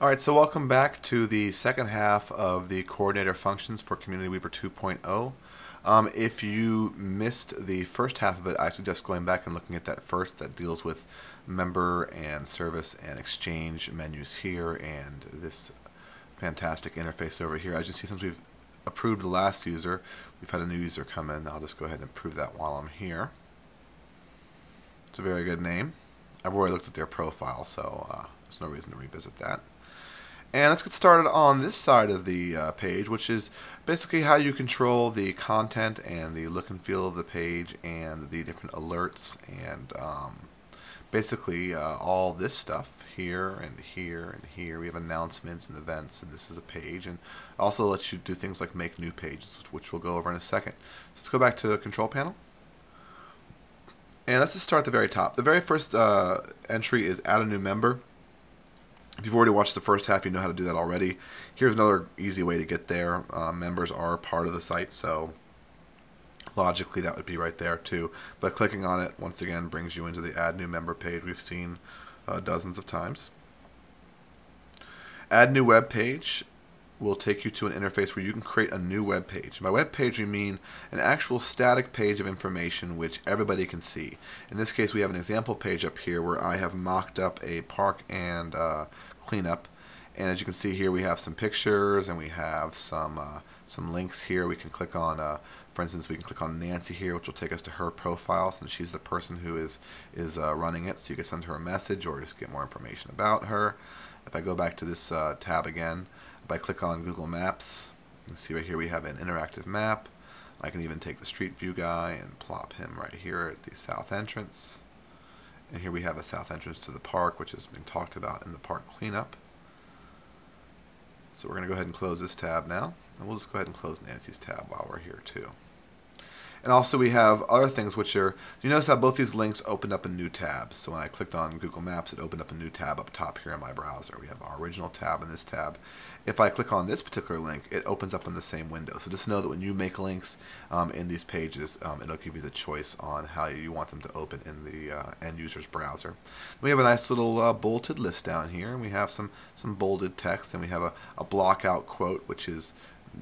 Alright, so welcome back to the second half of the coordinator functions for Community Weaver 2.0. If you missed the first half of it, I suggest going back and looking at that first. That deals with member and service and exchange menus here and this fantastic interface over here. As you see, since we've approved the last user, we've had a new user come in. I'll just go ahead and approve that while I'm here. It's a very good name. I've already looked at their profile, so there's no reason to revisit that. And let's get started on this side of the page, which is basically how you control the content and the look and feel of the page and the different alerts and basically all this stuff here and here and here. We have announcements and events, and this is a page, and also lets you do things like make new pages, which we'll go over in a second. So let's go back to the control panel. And let's just start at the very top. The very first entry is add a new member. If you've already watched the first half, you know how to do that already. Here's another easy way to get there. Members are part of the site, so logically that would be right there too. But clicking on it, once again, brings you into the Add New Member page we've seen dozens of times. Add New Web Page will take you to an interface where you can create a new web page. By web page, we mean an actual static page of information which everybody can see. In this case, we have an example page up here where I have mocked up a park and cleanup. And as you can see here, we have some pictures and we have some links here. We can click on, for instance, we can click on Nancy here, which will take us to her profile since she's the person who is running it. So you can send her a message or just get more information about her. If I go back to this tab again, if I click on Google Maps, you can see right here we have an interactive map. I can even take the Street View guy and plop him right here at the south entrance. And here we have a south entrance to the park, which has been talked about in the park cleanup. So we're going to go ahead and close this tab now. And we'll just go ahead and close Nancy's tab while we're here too. And also we have other things which are, you notice how both these links opened up a new tab. So when I clicked on Google Maps, it opened up a new tab up top here in my browser. We have our original tab and this tab. If I click on this particular link, it opens up in the same window. So just know that when you make links in these pages, it'll give you the choice on how you want them to open in the end user's browser. We have a nice little bulleted list down here, and we have some bolded text, and we have a block out quote, which is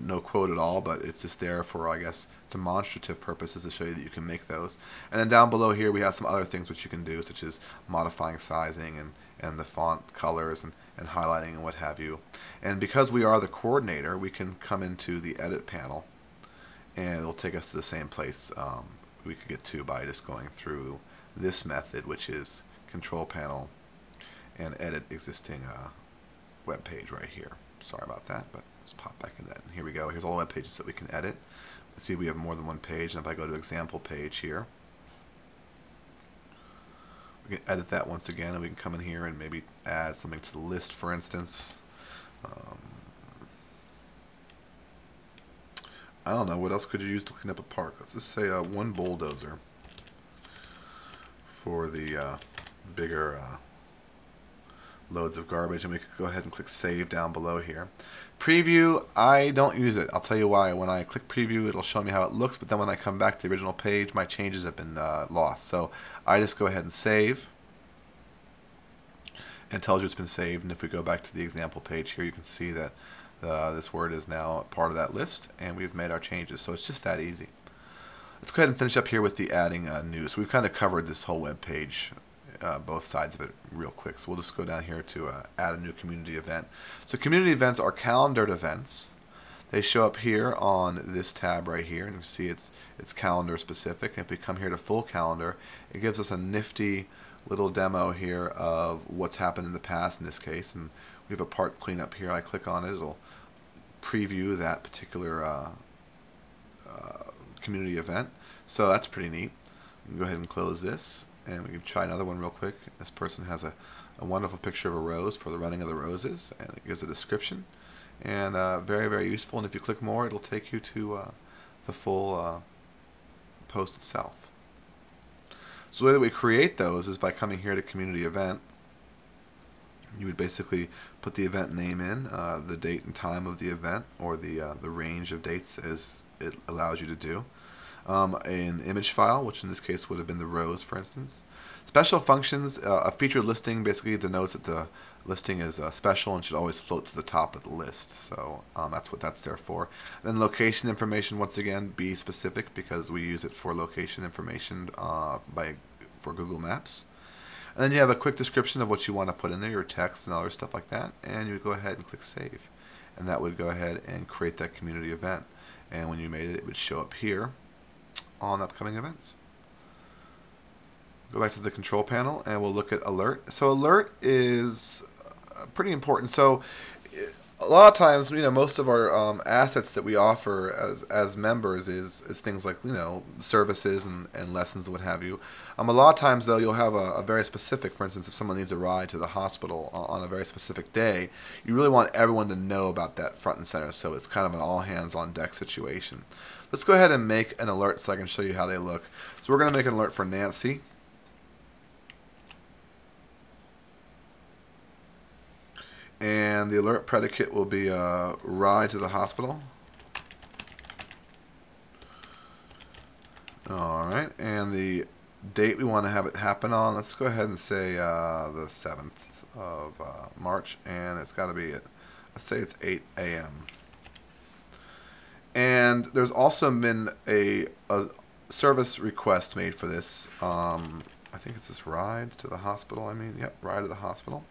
no quote at all, but it's just there for, I guess, demonstrative purposes to show you that you can make those. And then down below here we have some other things which you can do, such as modifying sizing and the font colors and highlighting and what have you. And because we are the coordinator, we can come into the edit panel and it'll take us to the same place we could get to by just going through this method, which is control panel and edit existing web page right here. Sorry about that, but let's pop back in that. And here we go. Here's all the web pages that we can edit. See, we have more than one page, and if I go to example page here, we can edit that once again, and we can come in here and maybe add something to the list, for instance. I don't know, what else could you use to clean up a park? Let's just say one bulldozer for the bigger loads of garbage, and we could go ahead and click save down below here. Preview, I don't use it. I'll tell you why. When I click preview, it'll show me how it looks, but then when I come back to the original page, my changes have been lost. So I just go ahead and save, and it tells you it's been saved. And if we go back to the example page here, you can see that this word is now part of that list, and we've made our changes. So it's just that easy. Let's go ahead and finish up here with the adding news. We've kind of covered this whole web page, both sides of it, real quick. So we'll just go down here to add a new community event. So community events are calendared events. They show up here on this tab right here, and you see it's calendar specific. And if we come here to full calendar, it gives us a nifty little demo here of what's happened in the past in this case. And we have a park cleanup here. I click on it, it'll preview that particular community event. So that's pretty neat. We can go ahead and close this, and we can try another one real quick. This person has a wonderful picture of a rose for the running of the roses, and it gives a description, and very, very useful. And if you click more, it'll take you to the full post itself. So the way that we create those is by coming here to community event. You would basically put the event name in, the date and time of the event, or the range of dates as it allows you to do. an image file, which in this case would have been the rows, for instance. Special functions, a featured listing basically denotes that the listing is special and should always float to the top of the list. So that's what that's there for. Then location information, once again, be specific because we use it for location information for Google Maps. And then you have a quick description of what you want to put in there, your text and other stuff like that. And you go ahead and click Save. And that would go ahead and create that community event. And when you made it, it would show up here on upcoming events. Go back to the control panel and we'll look at alert. So alert is pretty important. So a lot of times, most of our assets that we offer as members is things like, services and lessons and what have you. A lot of times, though, you'll have a very specific, for instance, if someone needs a ride to the hospital on a very specific day, you really want everyone to know about that front and center. So it's kind of an all-hands-on-deck situation. Let's go ahead and make an alert so I can show you how they look. So we're going to make an alert for Nancy. And the alert predicate will be a ride to the hospital. Alright, and the date we want to have it happen on, let's go ahead and say the 7th of March, and it's got to be let's say it's 8 a.m. And there's also been a service request made for this. I think it's this ride to the hospital, yep, ride to the hospital.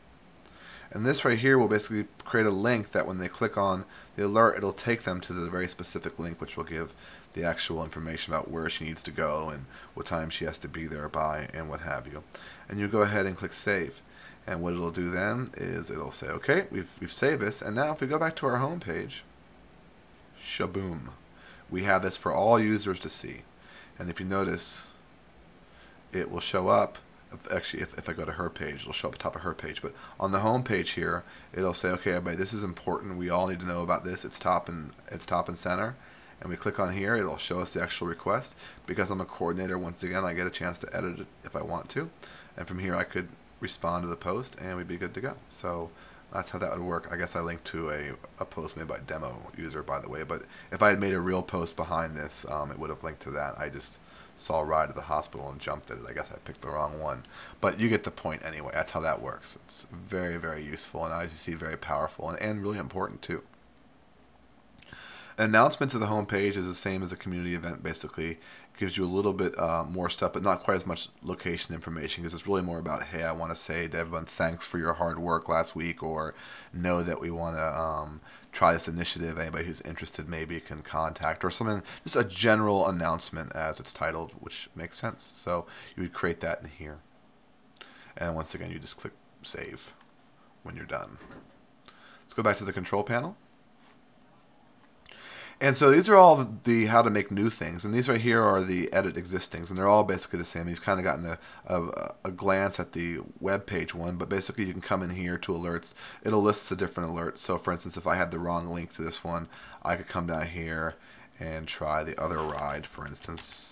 And this right here will basically create a link that when they click on the alert, it'll take them to the very specific link, which will give the actual information about where she needs to go and what time she has to be there by and what have you. And you go ahead and click Save. And what it'll do then is it'll say, okay, we've saved this. And now if we go back to our home page, shaboom, we have this for all users to see. And if you notice, it will show up. Actually, if I go to her page, it'll show up at the top of her page. But on the home page here, it'll say, okay, everybody, this is important. We all need to know about this. It's top and center. And we click on here, it'll show us the actual request. Because I'm a coordinator, once again, I get a chance to edit it if I want to. And from here, I could respond to the post, and we'd be good to go. So that's how that would work. I guess I linked to a post made by a demo user, by the way. But if I had made a real post behind this, it would have linked to that. I just saw a ride to the hospital and jumped at it. I guess I picked the wrong one. But you get the point anyway. That's how that works. It's very, very useful, and as you see, very powerful and really important too. An announcement to the home page is the same as a community event, basically. It gives you a little bit more stuff, but not quite as much location information, because it's really more about, hey, I want to say to everyone, thanks for your hard work last week, or know that we want to try this initiative. Anybody who's interested maybe can contact, or something, just a general announcement as it's titled, which makes sense. So you would create that in here. And once again, you just click Save when you're done. Let's go back to the control panel. And so these are all the how to make new things, and these right here are the edit existings, and they're all basically the same. You've kind of gotten a glance at the web page one, but basically you can come in here to alerts. It'll list the different alerts. So for instance, if I had the wrong link to this one, I could come down here and try the other ride, for instance.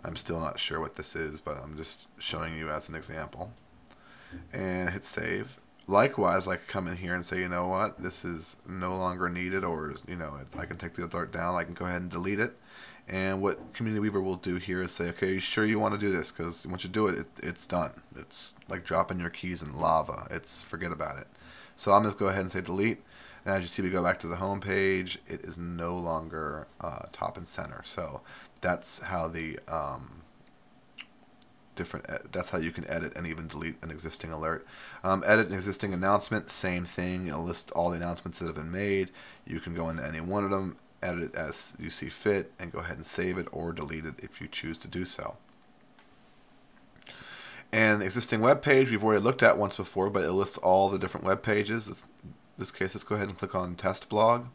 I'm still not sure what this is, but I'm just showing you as an example. And hit Save. Likewise, I could come in here and say, you know what, this is no longer needed, or I can take the alert down. I can go ahead and delete it. And what Community Weaver will do here is say, okay, you sure you want to do this? Because once you do it, it's done. It's like dropping your keys in lava. Forget about it. So I'm just go ahead and say delete. And as you see, we go back to the home page. It is no longer top and center. So that's how the that's how you can edit and even delete an existing alert. Edit an existing announcement, same thing. It'll list all the announcements that have been made. You can go into any one of them, edit it as you see fit, and go ahead and save it or delete it if you choose to do so. And the existing web page we've already looked at once before, but it lists all the different web pages. In this case, let's go ahead and click on Test Blog.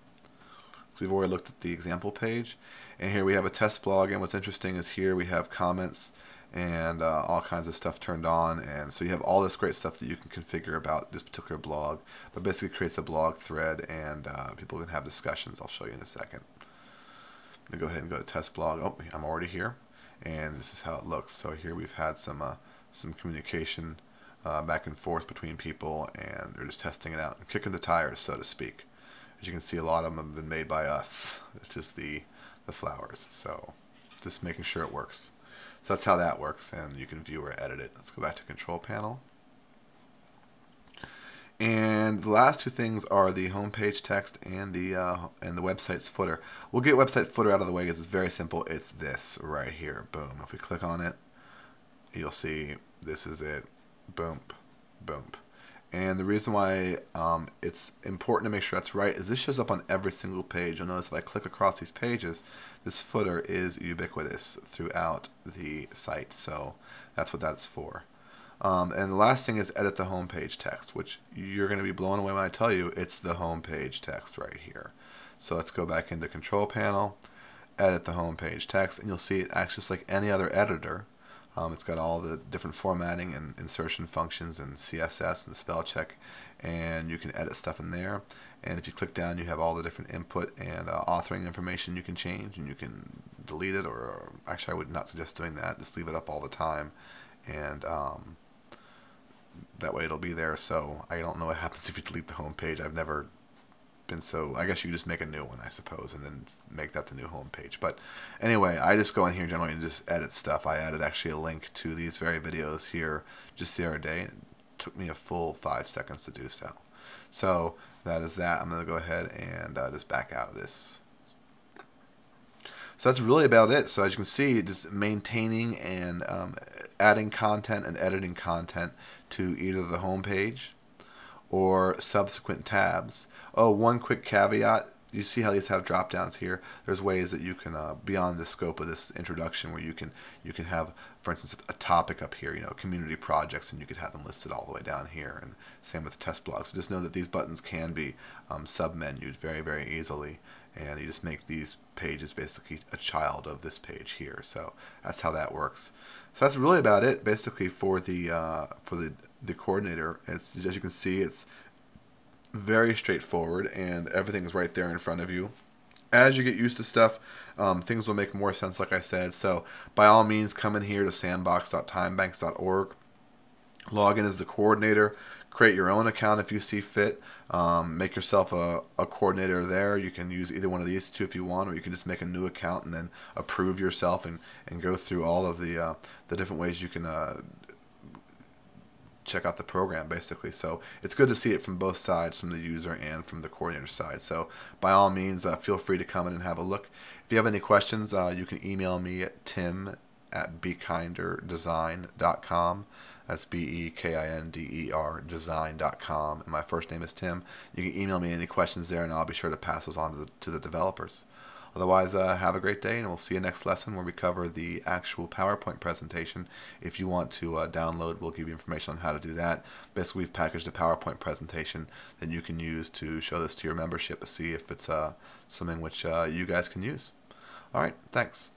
We've already looked at the example page. And here we have a test blog, and what's interesting is here we have comments and all kinds of stuff turned on, and so you have all this great stuff that you can configure about this particular blog. But basically it creates a blog thread, and people can have discussions. I'll show you in a second. I'm going to go ahead and go to test blog. Oh, I'm already here, and this is how it looks. So here we've had some communication back and forth between people, and they're just testing it out and kicking the tires, so to speak. As you can see, a lot of them have been made by us, which is the flowers. So just making sure it works. So that's how that works, and you can view or edit it. Let's go back to Control Panel. And the last two things are the homepage text and the website's footer. We'll get website footer out of the way because it's very simple. It's this right here. Boom. If we click on it, you'll see this is it. Boom, boom. And the reason why it's important to make sure that's right is this shows up on every single page. You'll notice if I click across these pages, this footer is ubiquitous throughout the site. So that's what that's for. And the last thing is edit the homepage text, which you're going to be blown away when I tell you it's the homepage text right here. So let's go back into Control Panel, edit the homepage text, and you'll see it acts just like any other editor. It's got all the different formatting and insertion functions and CSS and the spell check, and you can edit stuff in there. And if you click down, you have all the different input and authoring information you can change, and you can delete it, or actually I would not suggest doing that. Just leave it up all the time, and that way it'll be there. So I don't know what happens if you delete the home page. I've never been so, I guess you just make a new one, I suppose, and then make that the new home page. But anyway, I just go in here generally and just edit stuff. I added actually a link to these very videos here just the other day. It took me a full 5 seconds to do so. So that is that. I'm going to go ahead and just back out of this. So that's really about it. So as you can see, just maintaining and adding content and editing content to either the home page or subsequent tabs. Oh, one quick caveat. You see how these have drop downs here? There's ways that you can, beyond the scope of this introduction, where you can have, for instance, a topic up here, community projects, and you could have them listed all the way down here. And same with test blogs. So just know that these buttons can be sub-menued very, very easily. And you just make these pages basically a child of this page here. So that's how that works. So that's really about it, basically, for the coordinator. It's, as you can see, it's very straightforward, and everything's right there in front of you. As you get used to stuff, things will make more sense, like I said. So by all means, come in here to sandbox.timebanks.org. Log in as the coordinator. Create your own account if you see fit. Make yourself a coordinator there. You can use either one of these two if you want, or you can just make a new account and then approve yourself and go through all of the different ways you can check out the program, basically. So it's good to see it from both sides, from the user and from the coordinator side. So by all means, feel free to come in and have a look. If you have any questions, you can email me at tim@bekinderdesign.com. That's BEKINDER design.com, and my first name is Tim. You can email me any questions there, and I'll be sure to pass those on to the developers. Otherwise, have a great day, and we'll see you next lesson where we cover the actual PowerPoint presentation. If you want to download, we'll give you information on how to do that. Basically, we've packaged a PowerPoint presentation that you can use to show this to your membership to see if it's something which you guys can use. All right, thanks.